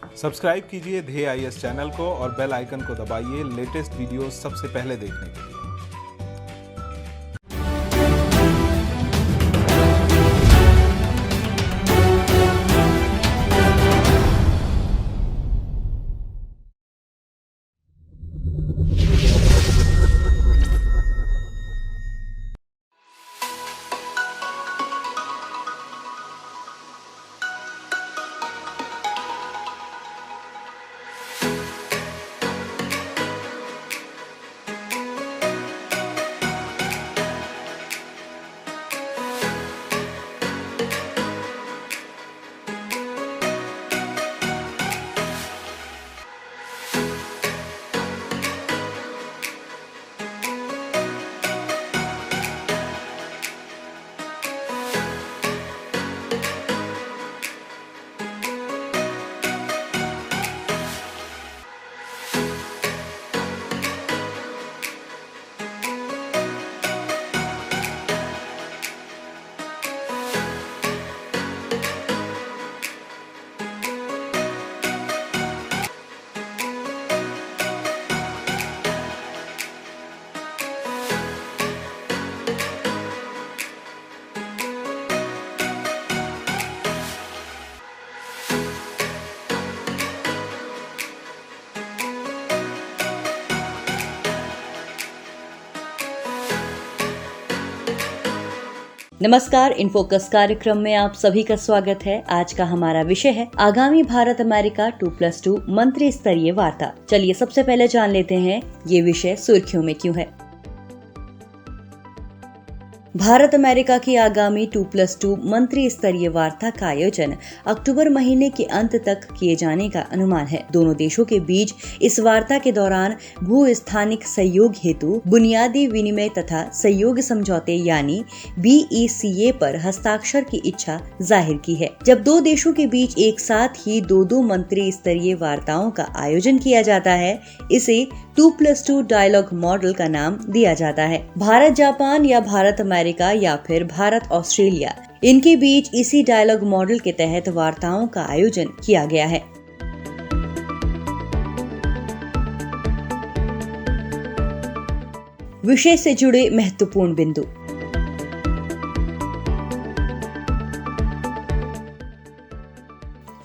Subscribe कीजिए ध्येय IAS channel को और बेल आइकन को दबाइए लेटेस्ट वीडियो सबसे पहले देखने के लिए। नमस्कार, इनफोकस कार्यक्रम में आप सभी का स्वागत है। आज का हमारा विषय है आगामी भारत अमेरिका 2+2 मंत्री स्तरीय वार्ता। चलिए सबसे पहले जान लेते हैं ये विषय सुर्खियों में क्यों है। भारत अमेरिका की आगामी 2+2 मंत्री स्तरीय वार्ता का आयोजन अक्टूबर महीने के अंत तक किए जाने का अनुमान है। दोनों देशों के बीच इस वार्ता के दौरान भू-स्थानिक सहयोग हेतु बुनियादी विनिमय तथा सहयोग समझौते यानी BECA पर हस्ताक्षर की इच्छा जाहिर की है। जब दो देशों के बीच एक साथ ही दो मंत्री स्तरीय वार्ताओं का आयोजन किया जाता है, इसे 2+2 डायलॉग मॉडल का नाम दिया जाता है। भारत जापान या भारत अमेरिका या फिर भारत ऑस्ट्रेलिया, इनके बीच इसी डायलॉग मॉडल के तहत वार्ताओं का आयोजन किया गया है। विषय से जुड़े महत्वपूर्ण बिंदु।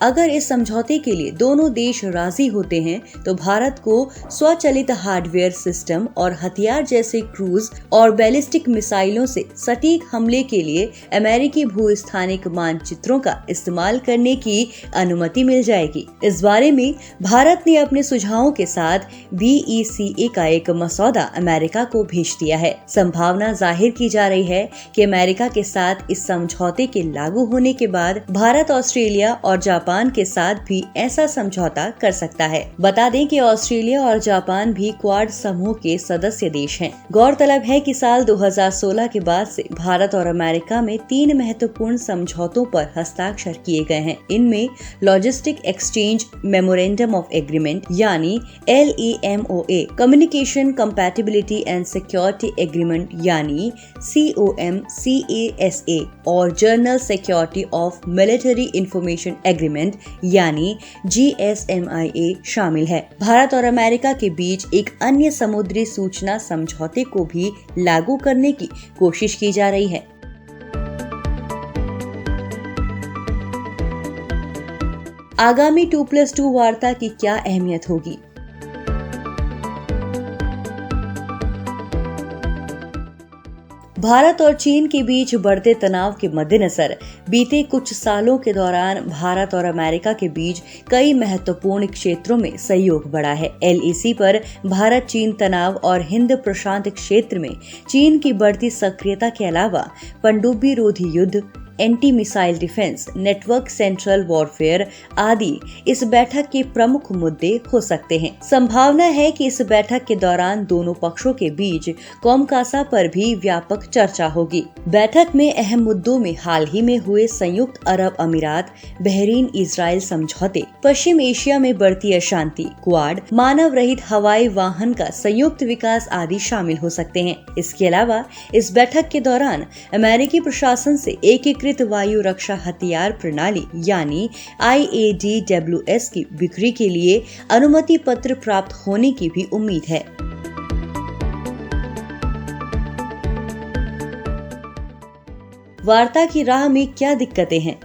अगर इस समझौते के लिए दोनों देश राजी होते हैं तो भारत को स्वचालित हार्डवेयर सिस्टम और हथियार जैसे क्रूज और बैलिस्टिक मिसाइलों से सटीक हमले के लिए अमेरिकी भू-स्थानिक मानचित्रों का इस्तेमाल करने की अनुमति मिल जाएगी। इस बारे में भारत ने अपने सुझावों के साथ BECA का एक मसौदा अमेरिका को भेज दिया है। संभावना जाहिर की जा रही है कि अमेरिका के साथ इस समझौते के लागू होने के बाद भारत, ऑस्ट्रेलिया और जापान के साथ भी ऐसा समझौता कर सकता है। बता दें कि ऑस्ट्रेलिया और जापान भी क्वाड समूह के सदस्य देश हैं। गौरतलब है कि साल 2016 के बाद से भारत और अमेरिका में 3 महत्वपूर्ण समझौतों पर हस्ताक्षर किए गए हैं। इनमें logistic exchange memorandum of agreement यानी LEMOA, communication compatibility and security agreement यानी COMCASA और journal security of military information agreement यानी GSMIA शामिल है। भारत और अमेरिका के बीच एक अन्य समुद्री सूचना समझौते को भी लागू करने की कोशिश की जा रही है। आगामी 2+2 वार्ता की क्या अहमियत होगी? भारत और चीन के बीच बढ़ते तनाव के मद्देनजर बीते कुछ सालों के दौरान भारत और अमेरिका के बीच कई महत्वपूर्ण क्षेत्रों में सहयोग बढ़ा है। LEC पर भारत चीन तनाव और हिंद प्रशांत क्षेत्र में चीन की बढ़ती सक्रियता के अलावा पनडुब्बी रोधी युद्ध, anti missile defence, network central warfare आदि इस बैठक के प्रमुख मुद्दे हो सकते हैं। संभावना है कि इस बैठक के दौरान दोनों पक्षों के बीच कोमकासा पर भी व्यापक चर्चा होगी। बैठक में अहम मुद्दों में हाल ही में हुए संयुक्त अरब अमीरात, बहरीन, इजराइल समझौते, पश्चिम एशिया में बढ़ती अशांति, क्वाड, मानव रहित हवाई वाहन का संयुक्त विकास आदि शामिल हो सकते हैं। इसके अलावा इस बैठक के दौरान अमेरिकी प्रशासन से एक अधिकृत वायु रक्षा हथियार प्रणाली यानी IADWS की बिक्री के लिए अनुमति पत्र प्राप्त होने की भी उम्मीद है। वार्ता की राह में क्या दिक्कतें हैं?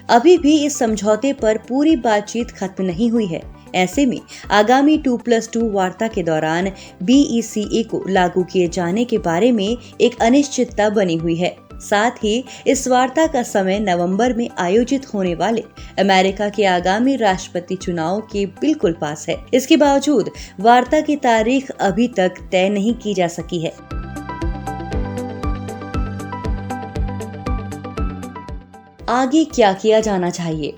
अभी भी इस समझौते पर पूरी बातचीत खत्म नहीं हुई है। ऐसे में आगामी 2+2 वार्ता के दौरान BECA को लागू किए जाने के बारे में एक अनिश्चितता बनी हुई है। साथ ही इस वार्ता का समय नवंबर में आयोजित होने वाले अमेरिका के आगामी राष्ट्रपति चुनाव के बिल्कुल पास है। इसके बावजूद वार्ता की तारीख अभी तक तय नहीं की जा सकी है। आगे क्या किया जाना चाहिए?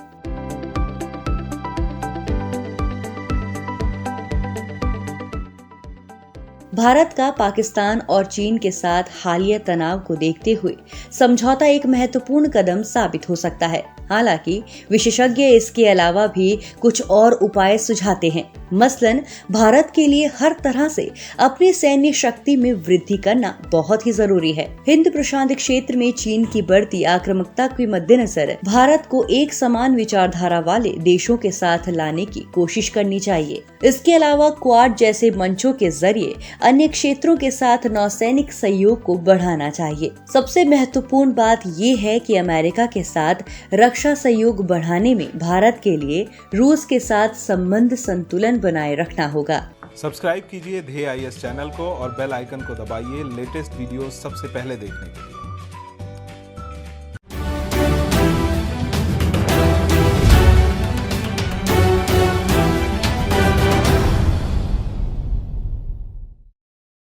भारत का पाकिस्तान और चीन के साथ हालिया तनाव को देखते हुए समझौता एक महत्वपूर्ण कदम साबित हो सकता है। हालांकि विशेषज्ञ इसके अलावा भी कुछ और उपाय सुझाते हैं। मसलन भारत के लिए हर तरह से अपनी सैन्य शक्ति में वृद्धि करना बहुत ही जरूरी है। हिंद प्रशांत क्षेत्र में चीन की बढ़ती आक्रामकता के मद्देनजर भारत को एक समान विचारधारा वाले देशों के साथ लाने की कोशिश करनी चाहिए। इसके अलावा क्वाड जैसे मंचों के जरिए अन्य क्षेत्रों के साथ नौसैनिक सहयोग को बढ़ाना चाहिए। सबसे महत्वपूर्ण बात ये है कि अमेरिका के साथ रक्षा सहयोग बढ़ाने में भारत के लिए रूस के साथ संबंध संतुलन बनाए रखना होगा। सब्सक्राइब कीजिए ध्येय IAS चैनल को और बेल आइकन को दबाइए लेटेस्ट वीडियो सबसे पहले देखने के लिए।